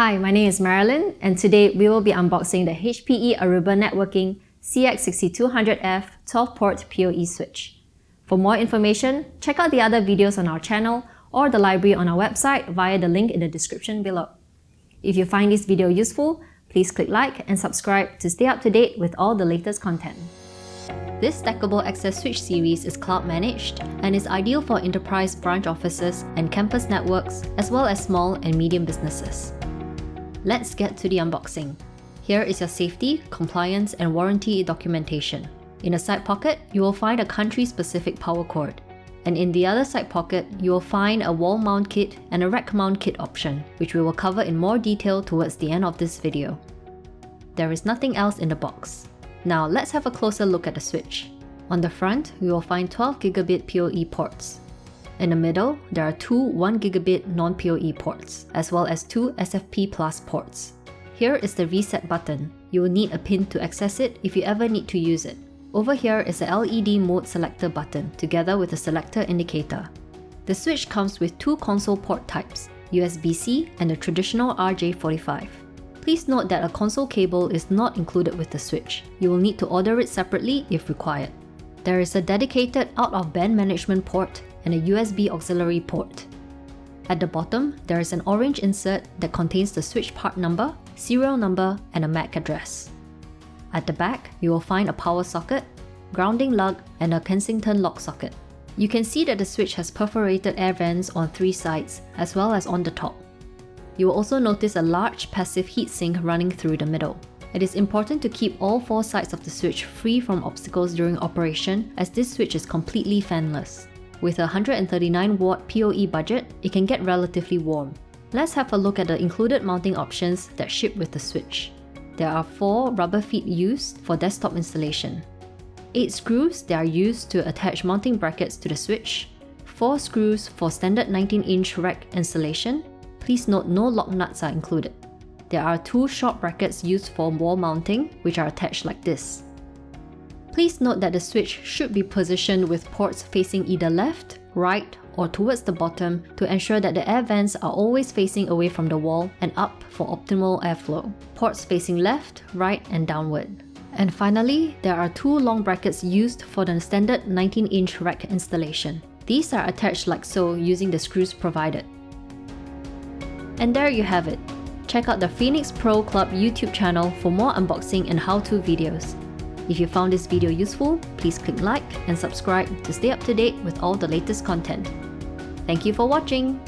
Hi, my name is Marilyn, and today we will be unboxing the HPE Aruba Networking CX6200F 12-port PoE switch. For more information, check out the other videos on our channel or the library on our website via the link in the description below. If you find this video useful, please click like and subscribe to stay up to date with all the latest content. This stackable access switch series is cloud managed and is ideal for enterprise branch offices and campus networks as well as small and medium businesses. Let's get to the unboxing. Here is your safety, compliance, and warranty documentation. In a side pocket, you will find a country-specific power cord. And in the other side pocket, you will find a wall mount kit and a rack mount kit option, which we will cover in more detail towards the end of this video. There is nothing else in the box. Now let's have a closer look at the switch. On the front, we will find 12 gigabit PoE ports. In the middle, there are two 1 gigabit non-PoE ports, as well as two SFP Plus ports. Here is the reset button. You will need a pin to access it if you ever need to use it. Over here is the LED mode selector button, together with a selector indicator. The switch comes with two console port types, USB-C and the traditional RJ45. Please note that a console cable is not included with the switch. You will need to order it separately if required. There is a dedicated out-of-band management port and a USB auxiliary port. At the bottom, there is an orange insert that contains the switch part number, serial number, and a MAC address. At the back, you will find a power socket, grounding lug, and a Kensington lock socket. You can see that the switch has perforated air vents on three sides, as well as on the top. You will also notice a large passive heatsink running through the middle. It is important to keep all four sides of the switch free from obstacles during operation, as this switch is completely fanless. With a 139-watt PoE budget, it can get relatively warm. Let's have a look at the included mounting options that ship with the switch. There are 4 rubber feet used for desktop installation, 8 screws that are used to attach mounting brackets to the switch, 4 screws for standard 19-inch rack installation. Please note no lock nuts are included. There are 2 short brackets used for wall mounting, which are attached like this. Please note that the switch should be positioned with ports facing either left, right, or towards the bottom to ensure that the air vents are always facing away from the wall and up for optimal airflow. Ports facing left, right, and downward. And finally, there are 2 long brackets used for the standard 19-inch rack installation. These are attached like so using the screws provided. And there you have it. Check out the Phoenix Pro Club YouTube channel for more unboxing and how-to videos. If you found this video useful, please click like and subscribe to stay up to date with all the latest content. Thank you for watching!